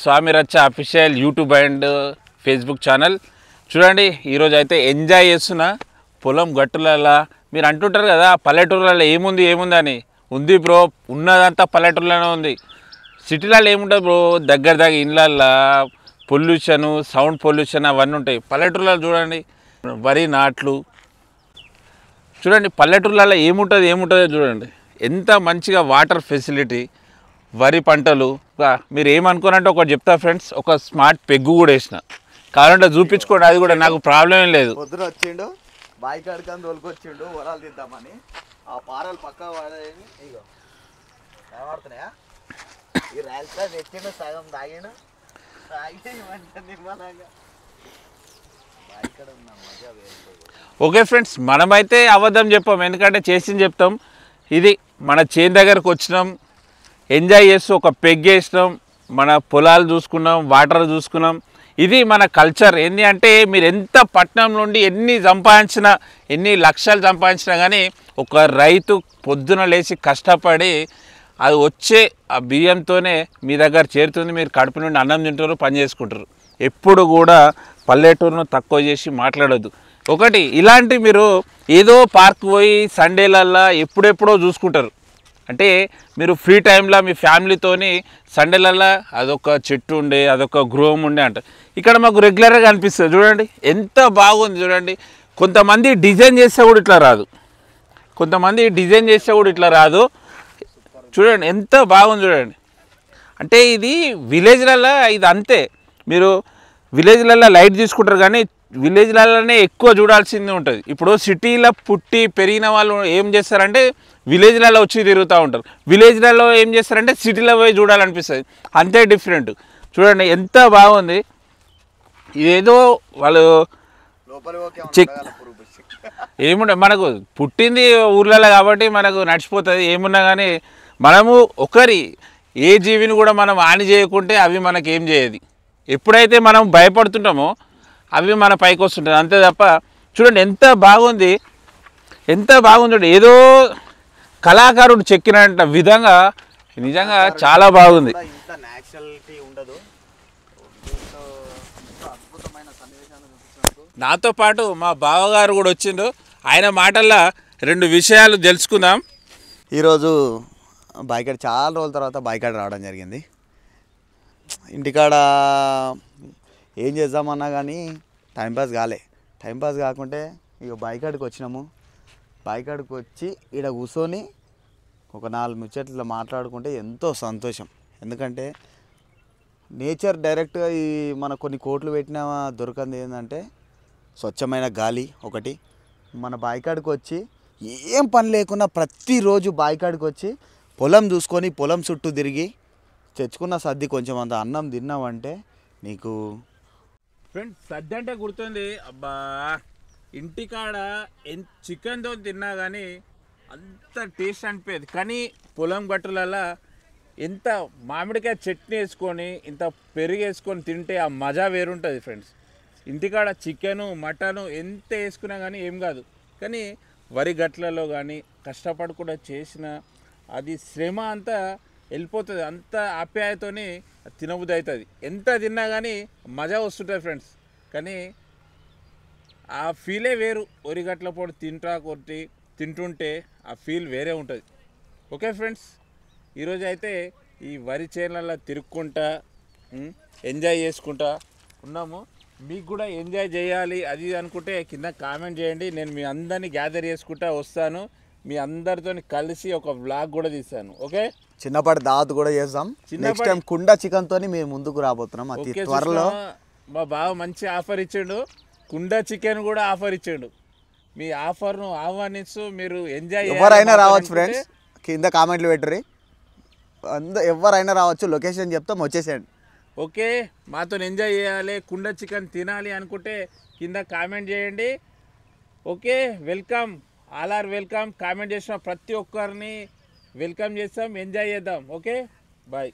స్వామి రచ్చ official YouTube and Facebook channel. చూడండి ఈరోజు అయితే ఎంజాయ్ చేస్తున్న పొలం గట్టులలో. మీరు అంటుంటారు కదా పల్లెటూరులలో ఏముంది అని. ఉంది బ్రో, ఉన్నదంతా పల్లెటూరులోనే ఉంది. సిటీలలో ఏముంటుంది బ్రో, దగ్గర ఇళ్ళల్లో పొల్యూషన్, సౌండ్ పొల్యూషన్ అవన్నీ ఉంటాయి. పల్లెటూరులలో చూడండి వరి నాట్లు. చూడండి పల్లెటూరులలో ఏముంటుందో చూడండి, ఎంత మంచిగా వాటర్ ఫెసిలిటీ, వరి పంటలు. మీరు ఏమనుకోనంటే ఒకటి చెప్తా ఫ్రెండ్స్, ఒక స్మార్ట్ పెగ్గు కూడా వేసిన, కావాలంటే చూపించుకోండి, అది కూడా నాకు ప్రాబ్లం ఏం లేదు. పొద్దున వచ్చిండు బాయి కాడికని తోలుకొచ్చిండు వరాలు తిద్దామని. ఆ పారలు పక్క పడేమి ఇగో కనబడుతున్నాయా, ఈ రైల్స్ తెచ్చిండు, సగం తాగిండు, నిమ్మలంగా బాయి కాడ ఉన్న మజా వేరు. ఓకే ఫ్రెండ్స్, మనమైతే అబద్ధం చెప్పాం, ఎందుకంటే చేసింది చెప్తాం. ఇది మన చేను దగ్గరకు వచ్చినాం, ఎంజాయ్ చేస్తూ ఒక పెగ్ వేసినాం, మన పొలాలు చూసుకున్నాం, వాటర్ చూసుకున్నాం. ఇది మన కల్చర్. ఏంటి అంటే మీరు ఎంత పట్టణం నుండి ఎన్ని లక్షలు సంపాదించినా కానీ ఒక రైతు పొద్దున లేచి కష్టపడి అది వచ్చే ఆ బియ్యంతోనే మీ దగ్గర చేరుతుంది. మీరు కడుపు నుండి అన్నం తింటారు, పని చేసుకుంటారు. ఎప్పుడు కూడా పల్లెటూరును తక్కువ చేసి మాట్లాడొద్దు. ఒకటి ఇలాంటి మీరు ఏదో పార్క్ పోయి సండేలల్లా ఎప్పుడెప్పుడో చూసుకుంటారు. అంటే మీరు ఫ్రీ టైంలో మీ ఫ్యామిలీతోని సండేలల్లా అదొక చెట్టు ఉండే, అదొక గృహం ఉండే అంటారు. ఇక్కడ మాకు రెగ్యులర్గా అనిపిస్తుంది. చూడండి ఎంత బాగుంది. చూడండి కొంతమంది డిజైన్ చేస్తే కూడా ఇట్లా రాదు. చూడండి ఎంత బాగుంది. చూడండి అంటే ఇది విలేజ్లలో ఇది అంతే. మీరు విలేజ్లలో లైట్ తీసుకుంటారు కానీ విలేజ్లలోనే ఎక్కువ చూడాల్సింది ఉంటుంది. ఇప్పుడు సిటీలో పుట్టి పెరిగిన వాళ్ళు ఏం చేస్తారంటే విలేజ్లలో వచ్చి తిరుగుతూ ఉంటారు. విలేజ్లలో ఏం చేస్తారంటే సిటీలో పోయి చూడాలనిపిస్తుంది. అంతే డిఫరెంట్. చూడండి ఎంత బాగుంది. ఇదేదో వాళ్ళు ఏముండే, మనకు పుట్టింది ఊర్లలో కాబట్టి మనకు నడిచిపోతుంది. ఏమున్నా కానీ మనము ఏ జీవిని కూడా మనం హాని చేయకుంటే అవి మనకి ఏం చేయదు. ఎప్పుడైతే మనం భయపడుతుంటామో అవి మన పైకి వస్తుంటాయి, అంతే తప్ప. చూడండి ఎంత బాగుంది. చూడండి ఏదో కళాకారుడు చెక్కినంత విధంగా నిజంగా చాలా బాగుంది. నాతో పాటు మా బావగారు కూడా వచ్చిండు. ఆయన మాటల్లో 2 విషయాలు తెలుసుకుందాం. ఈరోజు బాయికాడ చాలా రోజుల తర్వాత బాయికాడ రావడం జరిగింది. ఇంటికాడ ఏం చేద్దామన్నా కానీ టైంపాస్ కాకుంటే ఇక బాయికాడికి వచ్చినాము. బాయికాడికి వచ్చి ఇక్కడ కూర్చొని ఒక 4 ముచ్చట్లు మాట్లాడుకుంటే ఎంతో సంతోషం. ఎందుకంటే నేచర్ డైరెక్ట్గా ఈ మన కొన్ని కోట్లు పెట్టినా దొరకంది ఏంటంటే స్వచ్ఛమైన గాలి ఒకటి. మన బాయికాడికి వచ్చి ఏం పని లేకున్నా ప్రతిరోజు బాయికాడికి వచ్చి పొలం చూసుకొని పొలం చుట్టూ తిరిగి తెచ్చుకున్న సద్ది కొంచెం అంత అన్నం తిన్నామంటే నీకు ఫ్రెండ్స్ సద్ది అంటే గుర్తుంది. అబ్బా ఇంటికాడ చికెన్తో తిన్నా కానీ అంత టేస్ట్ అనిపించేది. కానీ పొలం గట్టులలో ఎంత మామిడికాయ చట్నీ వేసుకొని ఇంత పెరుగు వేసుకొని తింటే ఆ మజా వేరుంటుంది ఫ్రెండ్స్. ఇంటికాడ చికెను మటను ఎంత వేసుకున్నా కానీ ఏం కాదు. కానీ వరి గట్లలో కానీ కష్టపడకుండా చేసిన అది శ్రమ అంతా వెళ్ళిపోతుంది. అంత ఆప్యాయతోని తినబుద్ధి అవుతుంది. ఎంత తిన్నా కానీ మజా వస్తుంటుంది ఫ్రెండ్స్. కానీ ఆ ఫీలే వేరు. వరి గట్ల పొడి తింటుంటే ఆ ఫీల్ వేరే ఉంటుంది. ఓకే ఫ్రెండ్స్, ఈరోజు అయితే ఈ వరి చేనులలో తిరుక్కుంటా ఎంజాయ్ చేసుకుంటా ఉన్నాము. మీకు కూడా ఎంజాయ్ చేయాలి అది అనుకుంటే కింద కామెంట్ చేయండి. నేను మీ అందరినీ గ్యాదర్ చేసుకుంటా వస్తాను. మీ అందరితో కలిసి ఒక వ్లాగ్ కూడా తీస్తాను. ఓకే, చిన్నపాటి దావత్ కూడా చేస్తాం. నెక్స్ట్ టైం కుండ చికెన్ తోని మేము ముందుకు రాబోతున్నాం అతి త్వరలో. మా బావ మంచి ఆఫర్ ఇచ్చిండు, కుండ చికెన్ కూడా ఆఫర్ ఇచ్చిండు. మీ ఆఫర్ను ఆహ్వానిస్తూ మీరు ఎంజాయ్ ఎవరైనా రావచ్చు ఫ్రెండ్స్. కింద కామెంట్లు పెట్టరు, ఎవరైనా రావచ్చు. లొకేషన్ చెప్తాం, వచ్చేసేయండి. ఓకే, మాతో ఎంజాయ్ చేయాలి, కుండ చికెన్ తినాలి అనుకుంటే కింద కామెంట్ చేయండి. Okay, welcome, all are welcome. Comment చేసిన ప్రతి ఒక్కరిని వెల్కమ్ చేస్తాం, ఎంజాయ్ చేద్దాం. Okay, bye.